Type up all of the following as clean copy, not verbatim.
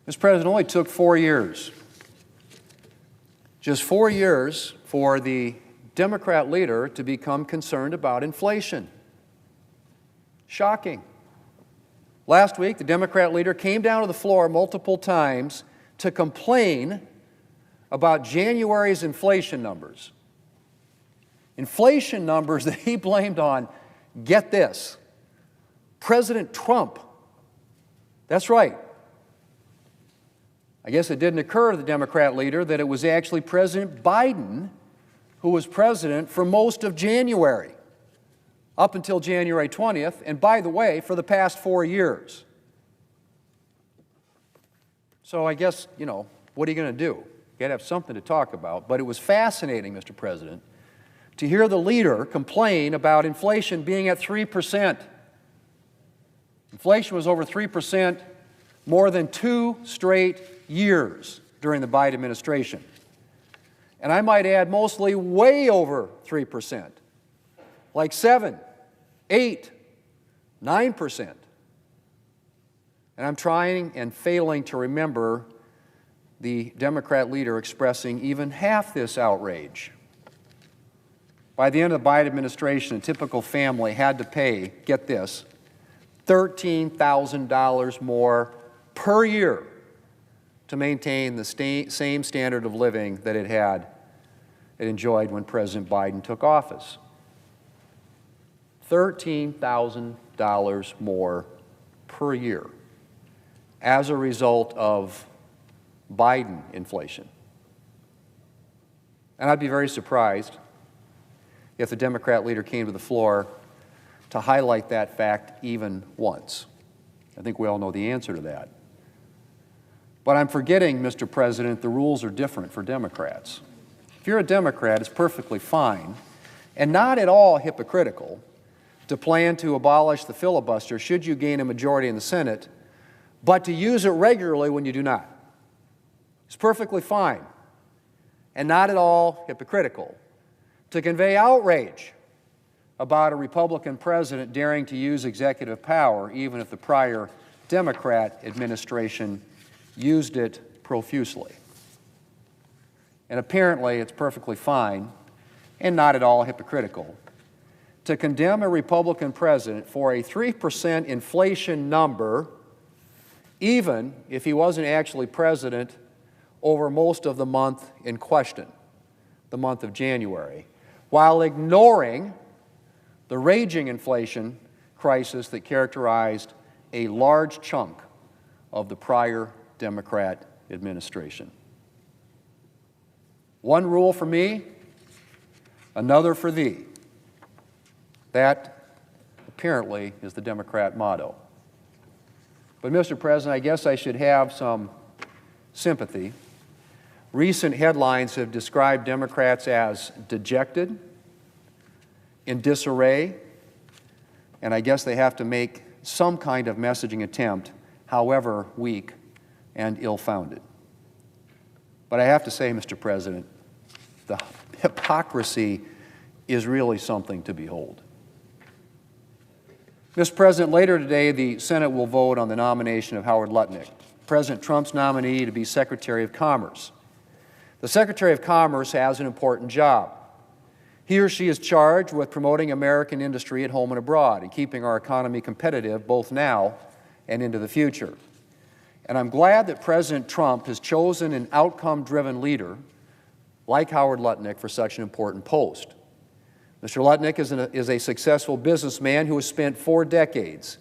Mr. President, it only took 4 years, just 4 years, for the Democrat leader to become concerned about inflation. Shocking. Last week, the Democrat leader came down to the floor multiple times to complain about January's inflation numbers. Inflation numbers that he blamed on, get this, President Trump. That's right. I guess it didn't occur to the Democrat leader that it was actually President Biden who was president for most of January, up until January 20th, and by the way, for the past 4 years. So I guess, what are you going to do? You got to have something to talk about. But it was fascinating, Mr. President, to hear the leader complain about inflation being at 3%. Inflation was over 3% more than 2 straight years during the Biden administration. And I might add, mostly way over 3%, like 7, 8, 9%. And I'm trying and failing to remember the Democrat leader expressing even half this outrage. By the end of the Biden administration, a typical family had to pay, get this, $13,000 more per year to maintain the same standard of living that it enjoyed when President Biden took office. $13,000 more per year as a result of Biden inflation. And I'd be very surprised if the Democrat leader came to the floor to highlight that fact even once. I think we all know the answer to that. But I'm forgetting, Mr. President, the rules are different for Democrats. If you're a Democrat, it's perfectly fine and not at all hypocritical to plan to abolish the filibuster should you gain a majority in the Senate, but to use it regularly when you do not. It's perfectly fine and not at all hypocritical to convey outrage about a Republican president daring to use executive power, even if the prior Democrat administration used it profusely. And apparently it's perfectly fine and not at all hypocritical to condemn a Republican president for a 3% inflation number, even if he wasn't actually president over most of the month in question, the month of January, while ignoring the raging inflation crisis that characterized a large chunk of the prior Democrat administration. One rule for me, another for thee. That apparently is the Democrat motto. But Mr. President, I guess I should have some sympathy. Recent headlines have described Democrats as dejected, in disarray, and I guess they have to make some kind of messaging attempt, however weak and ill-founded. But I have to say, Mr. President, the hypocrisy is really something to behold. Mr. President, later today, the Senate will vote on the nomination of Howard Lutnick, President Trump's nominee to be Secretary of Commerce. The Secretary of Commerce has an important job. He or she is charged with promoting American industry at home and abroad and keeping our economy competitive both now and into the future. And I'm glad that President Trump has chosen an outcome-driven leader like Howard Lutnick for such an important post. Mr. Lutnick is a successful businessman who has spent 4 decades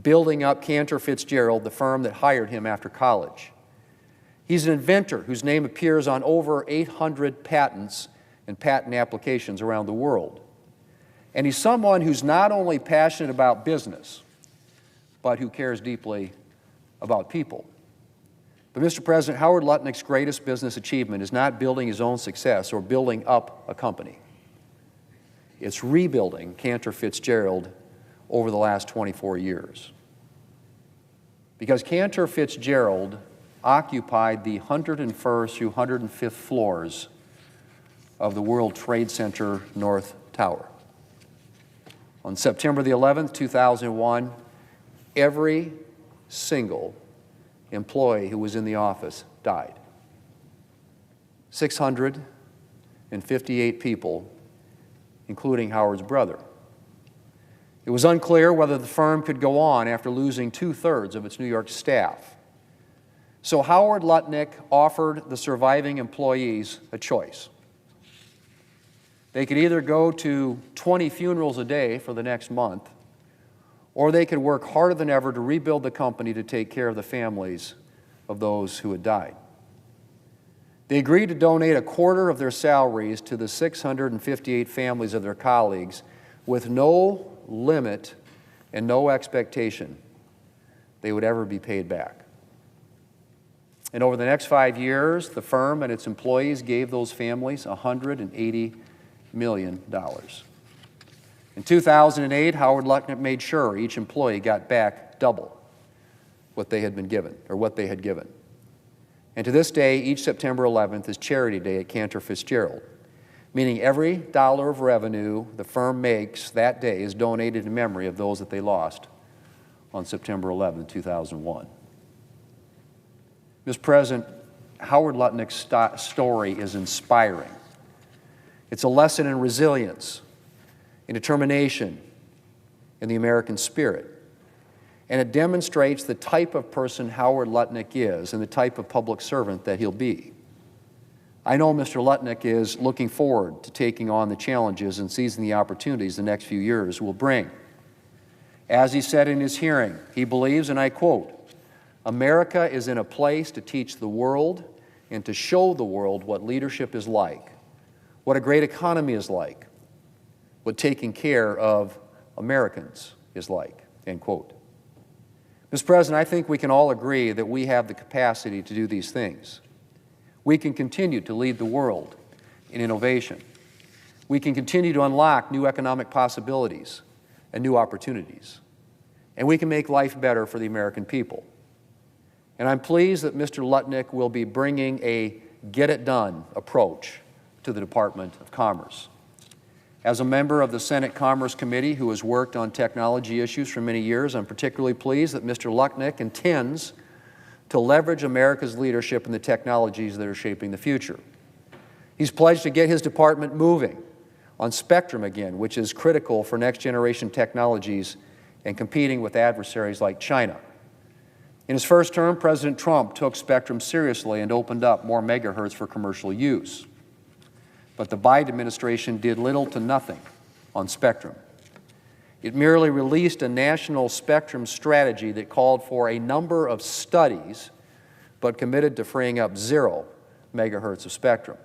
building up Cantor Fitzgerald, the firm that hired him after college. He's an inventor whose name appears on over 800 patents and patent applications around the world. And he's someone who's not only passionate about business, but who cares deeply about people. But Mr. President, Howard Lutnick's greatest business achievement is not building his own success or building up a company. It's rebuilding Cantor Fitzgerald over the last 24 years. Because Cantor Fitzgerald occupied the 101st through 105th floors of the World Trade Center North Tower. On September the 11th, 2001, every single employee who was in the office died. 658 people, including Howard's brother. It was unclear whether the firm could go on after losing 2/3 of its New York staff. So Howard Lutnick offered the surviving employees a choice. They could either go to 20 funerals a day for the next month, or they could work harder than ever to rebuild the company to take care of the families of those who had died. They agreed to donate 1/4 of their salaries to the 658 families of their colleagues with no limit and no expectation they would ever be paid back. And over the next 5 years, the firm and its employees gave those families $180 million. In 2008, Howard Lutnick made sure each employee got back double what they had been given, or what they had given. And to this day, each September 11th is Charity Day at Cantor Fitzgerald, meaning every dollar of revenue the firm makes that day is donated in memory of those that they lost on September 11, 2001. Mr. President, Howard Lutnick's story is inspiring. It's a lesson in resilience, in determination, in the American spirit. And it demonstrates the type of person Howard Lutnick is and the type of public servant that he'll be. I know Mr. Lutnick is looking forward to taking on the challenges and seizing the opportunities the next few years will bring. As he said in his hearing, he believes, and I quote, "America is in a place to teach the world and to show the world what leadership is like, what a great economy is like, what taking care of Americans is like," end quote. Mr. President, I think we can all agree that we have the capacity to do these things. We can continue to lead the world in innovation. We can continue to unlock new economic possibilities and new opportunities. And we can make life better for the American people. And I'm pleased that Mr. Lutnick will be bringing a get-it-done approach to the Department of Commerce. As a member of the Senate Commerce Committee who has worked on technology issues for many years, I'm particularly pleased that Mr. Lutnick intends to leverage America's leadership in the technologies that are shaping the future. He's pledged to get his department moving on spectrum again, which is critical for next-generation technologies and competing with adversaries like China. In his first term, President Trump took spectrum seriously and opened up more megahertz for commercial use. But the Biden administration did little to nothing on spectrum. It merely released a national spectrum strategy that called for a number of studies, but committed to freeing up 0 megahertz of spectrum.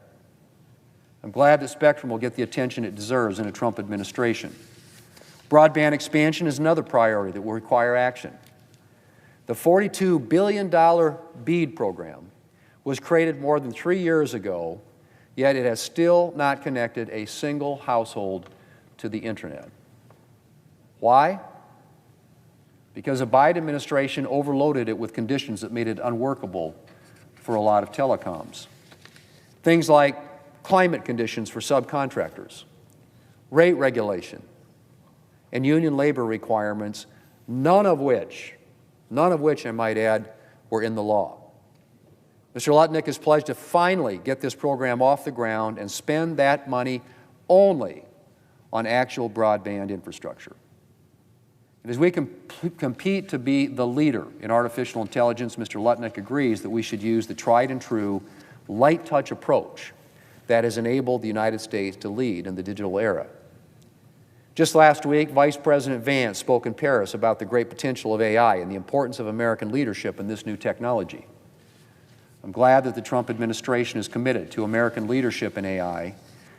I'm glad that spectrum will get the attention it deserves in a Trump administration. Broadband expansion is another priority that will require action. The $42 billion BEAD program was created more than 3 years ago, yet it has still not connected a single household to the internet. Why? Because the Biden administration overloaded it with conditions that made it unworkable for a lot of telecoms. Things like climate conditions for subcontractors, rate regulation, and union labor requirements, none of which, I might add, were in the law. Mr. Lutnick has pledged to finally get this program off the ground and spend that money only on actual broadband infrastructure. And as we compete to be the leader in artificial intelligence, Mr. Lutnick agrees that we should use the tried and true light touch approach that has enabled the United States to lead in the digital era. Just last week, Vice President Vance spoke in Paris about the great potential of AI and the importance of American leadership in this new technology. I'm glad that the Trump administration is committed to American leadership in AI,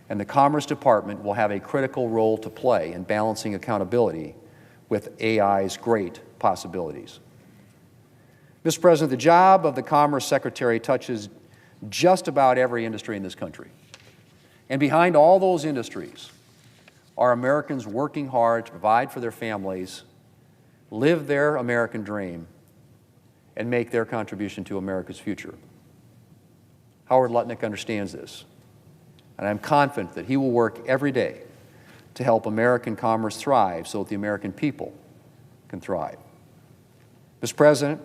and the Commerce Department will have a critical role to play in balancing accountability with AI's great possibilities. Mr. President, the job of the Commerce Secretary touches just about every industry in this country. And behind all those industries are Americans working hard to provide for their families, live their American dream, and make their contribution to America's future. Howard Lutnick understands this, and I'm confident that he will work every day to help American commerce thrive so that the American people can thrive. Mr. President,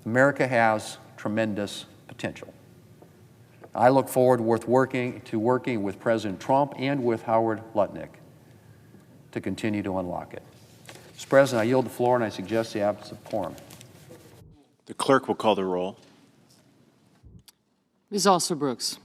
America has tremendous potential. I look forward to working with President Trump and with Howard Lutnick to continue to unlock it. Mr. President, I yield the floor and I suggest the absence of quorum. The clerk will call the roll. Ms. Alston-Brooks.